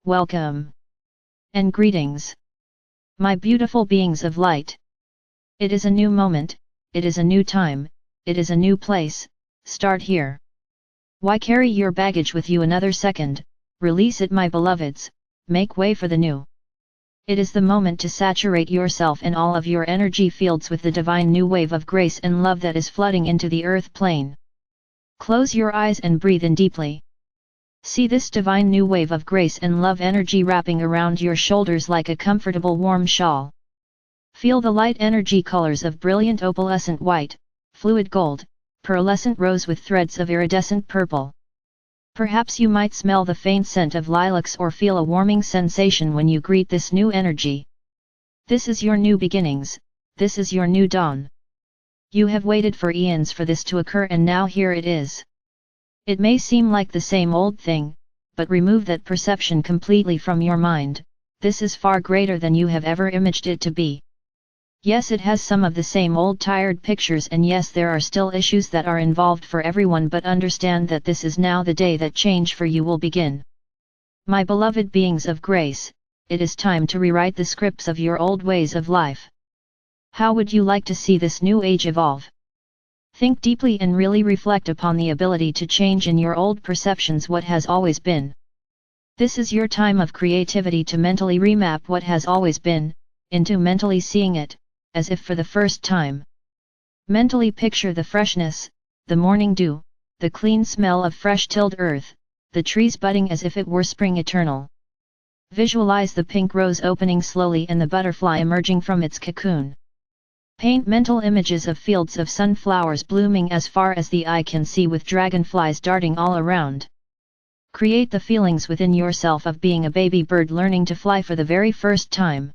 Welcome and greetings, my beautiful beings of light. It is a new moment, it is a new time, it is a new place. Start here. Why carry your baggage with you another second? Release it, my beloveds, make way for the new. It is the moment to saturate yourself and all of your energy fields with the divine new wave of grace and love that is flooding into the earth plane. Close your eyes and breathe in deeply. See this divine new wave of grace and love energy wrapping around your shoulders like a comfortable warm shawl. Feel the light energy colors of brilliant opalescent white, fluid gold, pearlescent rose with threads of iridescent purple. Perhaps you might smell the faint scent of lilacs or feel a warming sensation when you greet this new energy. This is your new beginnings, this is your new dawn. You have waited for eons for this to occur, and now here it is. It may seem like the same old thing, but remove that perception completely from your mind. This is far greater than you have ever imagined it to be. Yes, it has some of the same old tired pictures, and yes, there are still issues that are involved for everyone, but understand that this is now the day that change for you will begin. My beloved beings of grace, it is time to rewrite the scripts of your old ways of life. How would you like to see this new age evolve? Think deeply and really reflect upon the ability to change in your old perceptions what has always been. This is your time of creativity to mentally remap what has always been, into mentally seeing it, as if for the first time. Mentally picture the freshness, the morning dew, the clean smell of fresh tilled earth, the trees budding as if it were spring eternal. Visualize the pink rose opening slowly and the butterfly emerging from its cocoon. Paint mental images of fields of sunflowers blooming as far as the eye can see with dragonflies darting all around. Create the feelings within yourself of being a baby bird learning to fly for the very first time.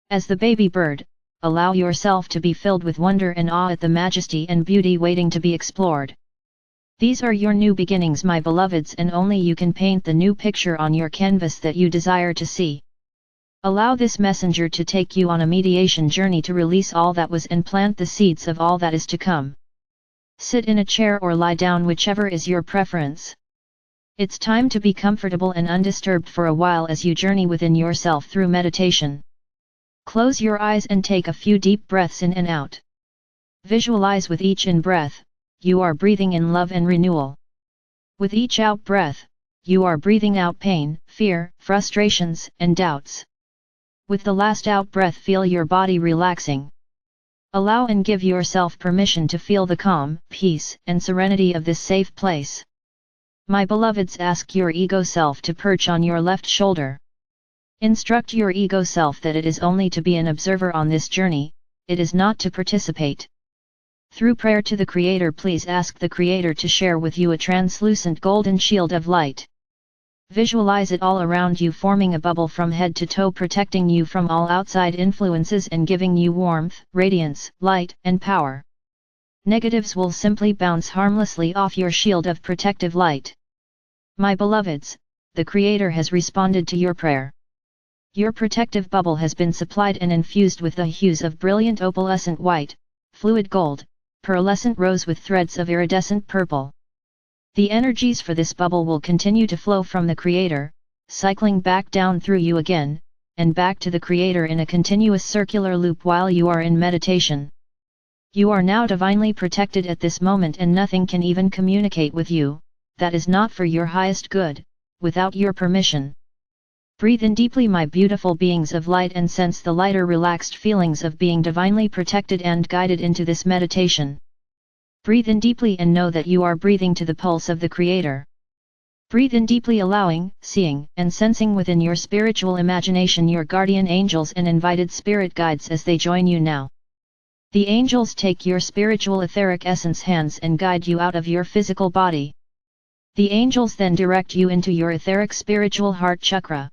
As the baby bird, allow yourself to be filled with wonder and awe at the majesty and beauty waiting to be explored. These are your new beginnings, my beloveds, and only you can paint the new picture on your canvas that you desire to see. Allow this messenger to take you on a mediation journey to release all that was and plant the seeds of all that is to come. Sit in a chair or lie down, whichever is your preference. It's time to be comfortable and undisturbed for a while as you journey within yourself through meditation. Close your eyes and take a few deep breaths in and out. Visualize with each in-breath, you are breathing in love and renewal. With each out-breath, you are breathing out pain, fear, frustrations, and doubts. With the last out-breath, feel your body relaxing. Allow and give yourself permission to feel the calm, peace, and serenity of this safe place. My beloveds, ask your ego self to perch on your left shoulder. Instruct your ego self that it is only to be an observer on this journey, it is not to participate. Through prayer to the Creator, please ask the Creator to share with you a translucent golden shield of light. Visualize it all around you, forming a bubble from head to toe, protecting you from all outside influences and giving you warmth, radiance, light, and power. Negatives will simply bounce harmlessly off your shield of protective light. My beloveds, the Creator has responded to your prayer. Your protective bubble has been supplied and infused with the hues of brilliant opalescent white, fluid gold, pearlescent rose with threads of iridescent purple. The energies for this bubble will continue to flow from the Creator, cycling back down through you again, and back to the Creator in a continuous circular loop while you are in meditation. You are now divinely protected at this moment, and nothing can even communicate with you, that is not for your highest good, without your permission. Breathe in deeply, my beautiful beings of light, and sense the lighter, relaxed feelings of being divinely protected and guided into this meditation. Breathe in deeply and know that you are breathing to the pulse of the Creator. Breathe in deeply, allowing, seeing, and sensing within your spiritual imagination your guardian angels and invited spirit guides as they join you now. The angels take your spiritual etheric essence hands and guide you out of your physical body. The angels then direct you into your etheric spiritual heart chakra.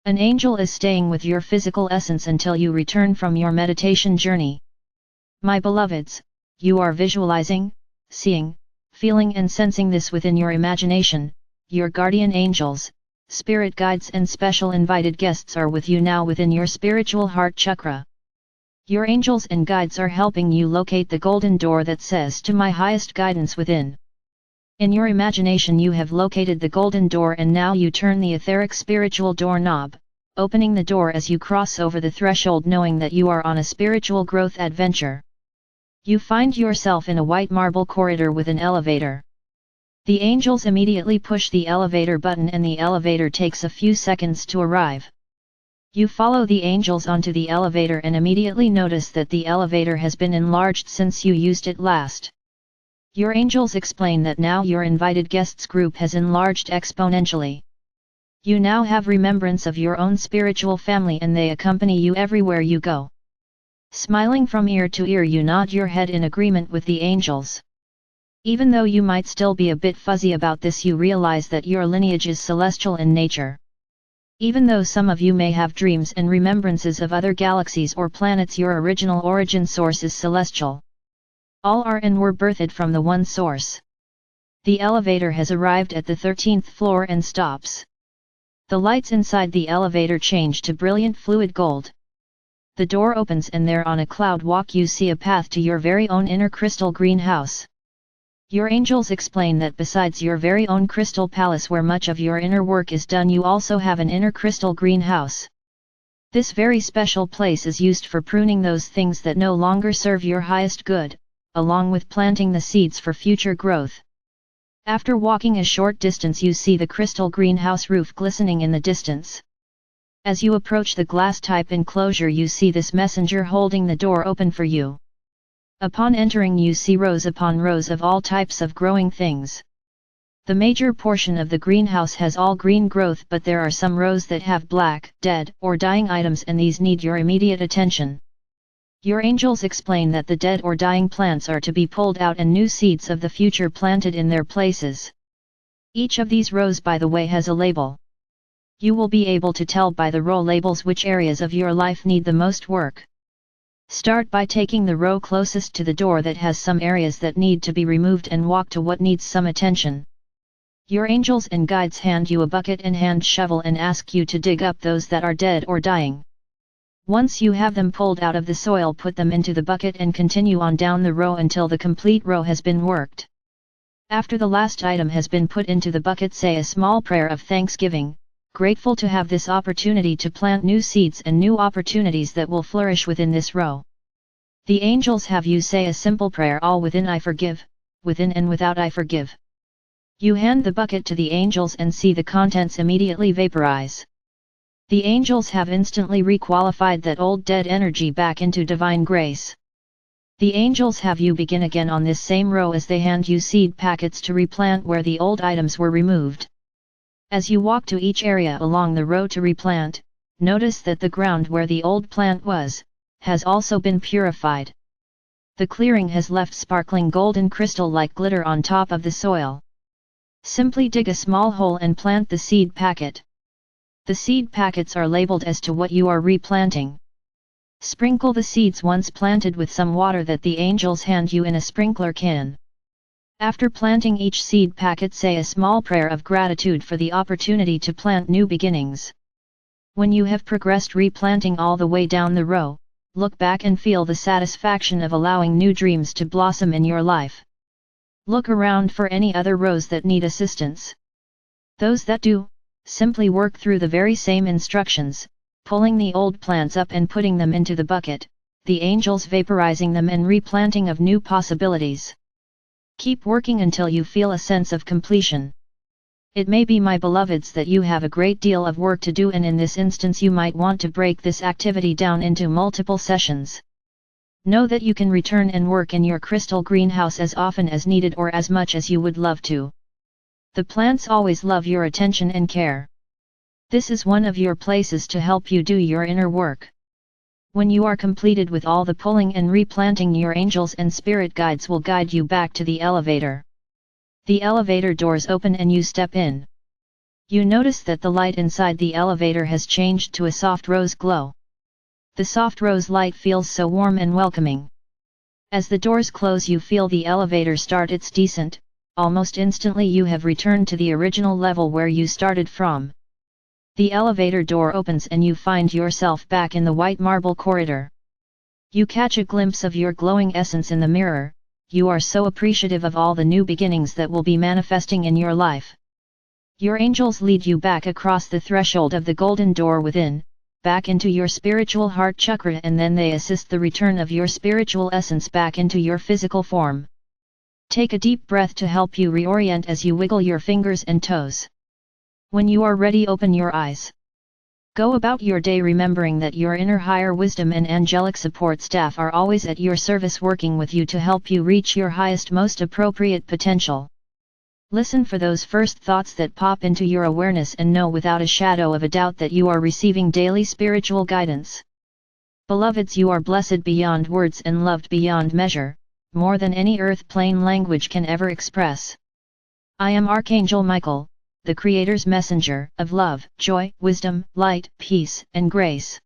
An angel is staying with your physical essence until you return from your meditation journey. My beloveds, you are visualizing, seeing, feeling and sensing this within your imagination. Your guardian angels, spirit guides and special invited guests are with you now within your spiritual heart chakra. Your angels and guides are helping you locate the golden door that says, "To my highest guidance within." In your imagination you have located the golden door and now you turn the etheric spiritual door knob, opening the door as you cross over the threshold knowing that you are on a spiritual growth adventure. You find yourself in a white marble corridor with an elevator. The angels immediately push the elevator button and the elevator takes a few seconds to arrive. You follow the angels onto the elevator and immediately notice that the elevator has been enlarged since you used it last. Your angels explain that now your invited guests group has enlarged exponentially. You now have remembrance of your own spiritual family and they accompany you everywhere you go. Smiling from ear to ear you nod your head in agreement with the angels. Even though you might still be a bit fuzzy about this, you realize that your lineage is celestial in nature. Even though some of you may have dreams and remembrances of other galaxies or planets, your original origin source is celestial. All are and were birthed from the one source. The elevator has arrived at the 13th floor and stops. The lights inside the elevator change to brilliant fluid gold. The door opens and there on a cloud walk you see a path to your very own inner crystal greenhouse. Your angels explain that besides your very own crystal palace where much of your inner work is done, you also have an inner crystal greenhouse. This very special place is used for pruning those things that no longer serve your highest good, along with planting the seeds for future growth. After walking a short distance you see the crystal greenhouse roof glistening in the distance. As you approach the glass-type enclosure you see this messenger holding the door open for you. Upon entering you see rows upon rows of all types of growing things. The major portion of the greenhouse has all green growth, but there are some rows that have black, dead, or dying items and these need your immediate attention. Your angels explain that the dead or dying plants are to be pulled out and new seeds of the future planted in their places. Each of these rows, by the way, has a label. You will be able to tell by the row labels which areas of your life need the most work. Start by taking the row closest to the door that has some areas that need to be removed and walk to what needs some attention. Your angels and guides hand you a bucket and hand shovel and ask you to dig up those that are dead or dying. Once you have them pulled out of the soil, put them into the bucket and continue on down the row until the complete row has been worked. After the last item has been put into the bucket, say a small prayer of thanksgiving, grateful to have this opportunity to plant new seeds and new opportunities that will flourish within this row. The angels have you say a simple prayer, all within I forgive, within and without I forgive. You hand the bucket to the angels and see the contents immediately vaporize. The angels have instantly requalified that old dead energy back into divine grace. The angels have you begin again on this same row as they hand you seed packets to replant where the old items were removed. As you walk to each area along the row to replant, notice that the ground where the old plant was, has also been purified. The clearing has left sparkling golden crystal-like glitter on top of the soil. Simply dig a small hole and plant the seed packet. The seed packets are labeled as to what you are replanting. Sprinkle the seeds once planted with some water that the angels hand you in a sprinkler can. After planting each seed packet, say a small prayer of gratitude for the opportunity to plant new beginnings. When you have progressed replanting all the way down the row, look back and feel the satisfaction of allowing new dreams to blossom in your life. Look around for any other rows that need assistance. Those that do, simply work through the very same instructions, pulling the old plants up and putting them into the bucket, the angels vaporizing them and replanting of new possibilities. Keep working until you feel a sense of completion. It may be, my beloveds, that you have a great deal of work to do, and in this instance you might want to break this activity down into multiple sessions. Know that you can return and work in your crystal greenhouse as often as needed or as much as you would love to. The plants always love your attention and care. This is one of your places to help you do your inner work. When you are completed with all the pulling and replanting, your angels and spirit guides will guide you back to the elevator. The elevator doors open and you step in. You notice that the light inside the elevator has changed to a soft rose glow. The soft rose light feels so warm and welcoming. As the doors close, you feel the elevator start its descent. Almost instantly you have returned to the original level where you started from. The elevator door opens and you find yourself back in the white marble corridor. You catch a glimpse of your glowing essence in the mirror. you are so appreciative of all the new beginnings that will be manifesting in your life. Your angels lead you back across the threshold of the golden door within, back into your spiritual heart chakra, and then they assist the return of your spiritual essence back into your physical form. Take a deep breath to help you reorient as you wiggle your fingers and toes. When you are ready, open your eyes. Go about your day remembering that your inner higher wisdom and angelic support staff are always at your service, working with you to help you reach your highest, most appropriate potential. Listen for those first thoughts that pop into your awareness and know without a shadow of a doubt that you are receiving daily spiritual guidance. Beloveds, you are blessed beyond words and loved beyond measure, more than any earth plane language can ever express. I am Archangel Michael, the Creator's messenger of love, joy, wisdom, light, peace, and grace.